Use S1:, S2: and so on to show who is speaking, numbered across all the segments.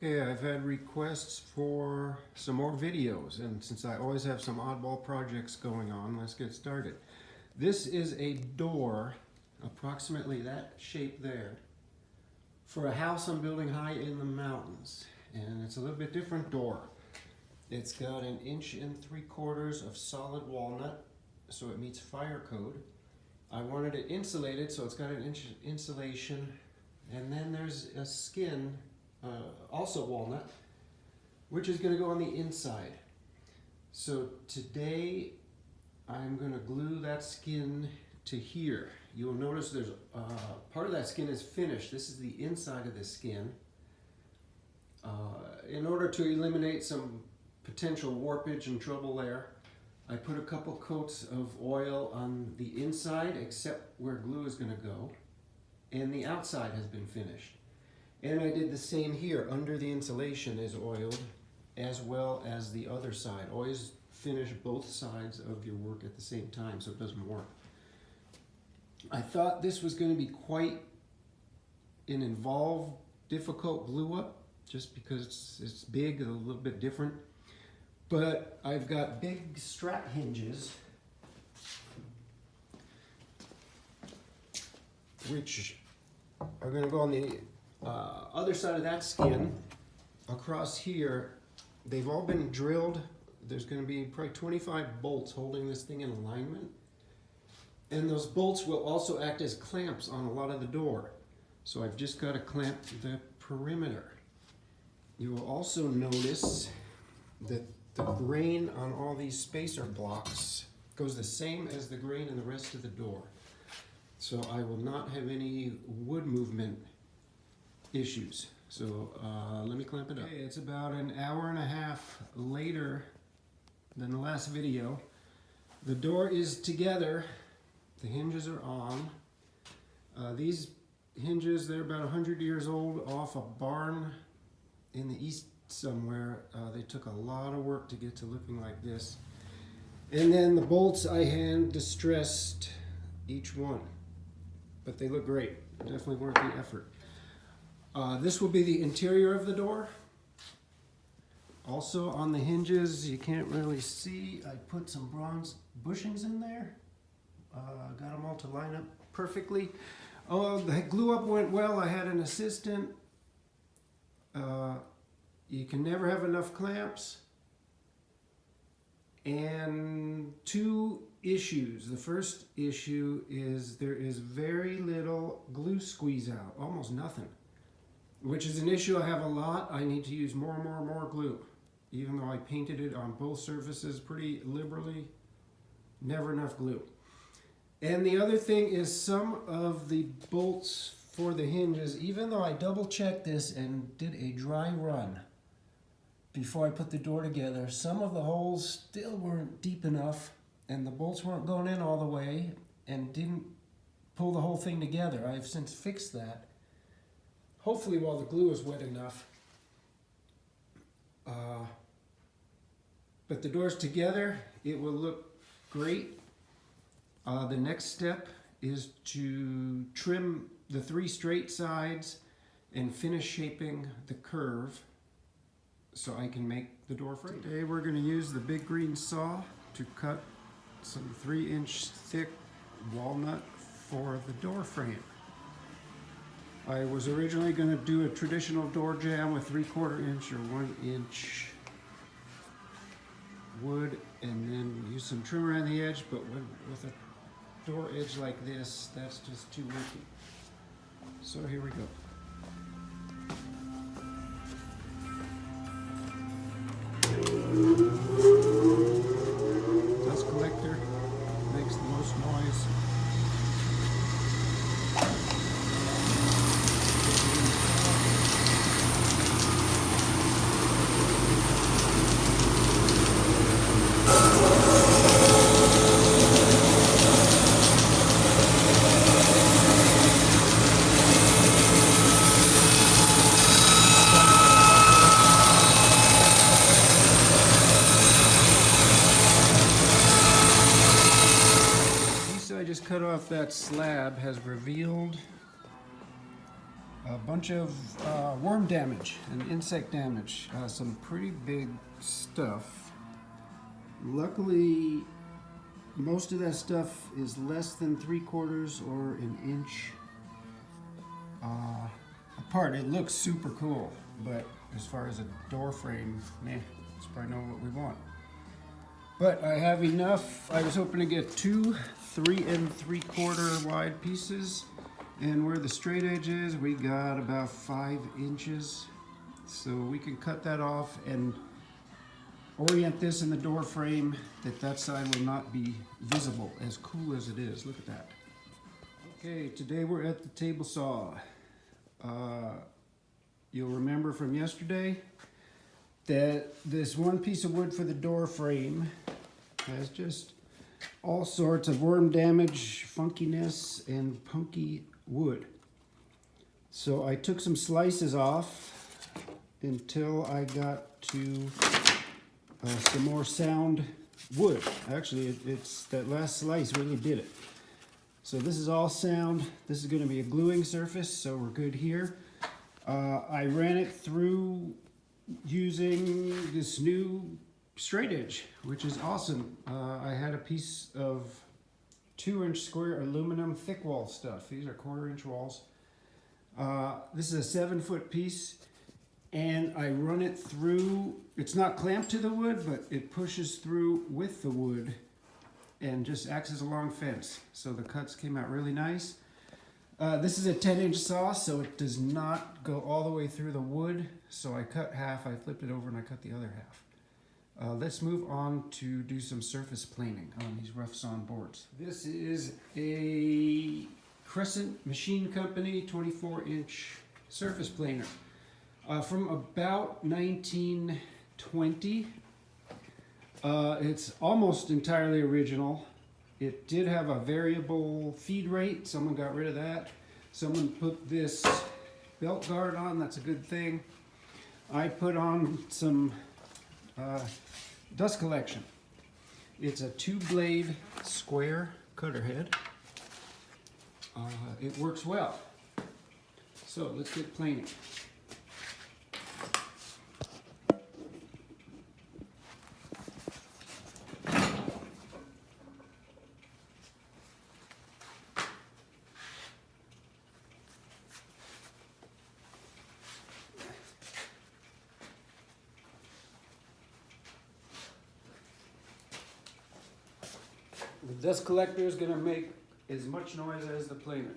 S1: Okay, I've had requests for some more videos, and since I always have some oddball projects going on, let's get started. This is a door, approximately that shape there, for a house I'm building high in the mountains. And it's a little bit different door. It's got 1 3/4 inches of solid walnut, so it meets fire code. I wanted it insulated, so it's got 1 inch insulation. And then there's a skin, also walnut, which is going to go on the inside. So today I'm going to glue that skin to here. You'll notice there's part of that skin is finished. This is the inside of the skin. In order to eliminate some potential warpage and trouble there, I put a couple coats of oil on the inside, except where glue is going to go, and the outside has been finished. And I did the same here. Under the insulation is oiled, as well as the other side. Always finish both sides of your work at the same time so it doesn't warp. I thought this was going to be quite an involved, difficult glue up, just because it's big, a little bit different. But I've got big strap hinges, which are going to go on the other side of that skin. Across here, they've all been drilled. There's going to be probably 25 bolts holding this thing in alignment. And those bolts will also act as clamps on a lot of the door. So I've just got to clamp the perimeter. You will also notice that the grain on all these spacer blocks goes the same as the grain in the rest of the door. So I will not have any wood movement issues. So let me clamp it up. Okay, it's about 1.5 hours later than the last video. The door is together. The hinges are on. These hinges, they're about 100 years old, off a barn in the east somewhere. They took a lot of work to get to looking like this. And then the bolts, I hand distressed each one. But they look great. Definitely worth the effort. This will be the interior of the door. Also on the hinges, you can't really see, I put some bronze bushings in there. Got them all to line up perfectly. Oh, the glue up went well. I had an assistant. You can never have enough clamps. And 2 issues. The first issue is there is very little glue squeeze out, almost nothing, which is an issue I have a lot. I need to use more and more and more glue. Even though I painted it on both surfaces pretty liberally, never enough glue. And the other thing is some of the bolts for the hinges, even though I double checked this and did a dry run before I put the door together, some of the holes still weren't deep enough and the bolts weren't going in all the way and didn't pull the whole thing together. I've since fixed that, hopefully while the glue is wet enough. But the door's together, it will look great. The next step is to trim the 3 straight sides and finish shaping the curve so I can make the door frame. Today we're going to use the big green saw to cut some 3-inch thick walnut for the door frame. I was originally going to do a traditional door jamb with 3/4 inch or 1 inch wood and then use some trim around the edge, but with a door edge like this, that's just too worky. So here we go. Dust collector makes the most noise. I just cut off that slab has revealed a bunch of worm damage and insect damage. Some pretty big stuff. Luckily, most of that stuff is less than 3/4 or an inch apart. It looks super cool, but as far as a door frame, it's probably not what we want. But I have enough. I was hoping to get 2 3 3/4 wide pieces, and where the straight edge is, we got about 5 inches. So we can cut that off and orient this in the door frame that side will not be visible, as cool as it is. Look at that. Okay, today we're at the table saw. You'll remember from yesterday that this one piece of wood for the door frame has just all sorts of worm damage, funkiness, and punky wood. So I took some slices off until I got to some more sound wood. Actually, it's that last slice really did it. So this is all sound. This is going to be a gluing surface, so we're good here. I ran it through using this new straight edge, which is awesome. I had a piece of 2-inch square aluminum thick wall stuff. These are 1/4-inch walls. This is a 7-foot piece, and I run it through. It's not clamped to the wood, but it pushes through with the wood and just acts as a long fence. So the cuts came out really nice. This is a 10-inch saw, so it does not go all the way through the wood. So I cut half, I flipped it over, and I cut the other half. Let's move on to do some surface planing on these rough sawn boards. This is a Crescent Machine Company 24-inch surface planer from about 1920. It's almost entirely original. It did have a variable feed rate. Someone got rid of that. Someone put this belt guard on. That's a good thing. I put on some dust collection. It's a 2-blade square cutter head. It works well. So let's get planing. The dust collector is going to make as much noise as the planer.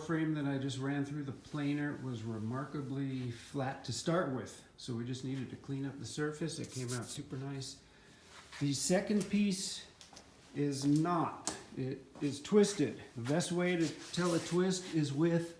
S2: frame that I just ran through the planer was remarkably flat to start with. So we just needed to clean up the surface. It came out super nice. The second piece is not. It is twisted. The best way to tell a twist is with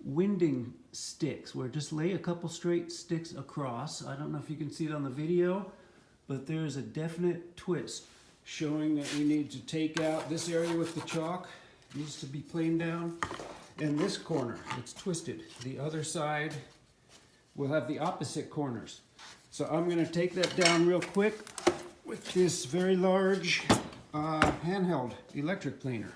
S2: winding sticks, where just lay a couple straight sticks across. I don't know if you can see it on the video, but there's a definite twist showing that we need to take out this area with the chalk. It needs to be planed down. And this corner, it's twisted. The other side will have the opposite corners. So I'm gonna take that down real quick with this very large handheld electric planer.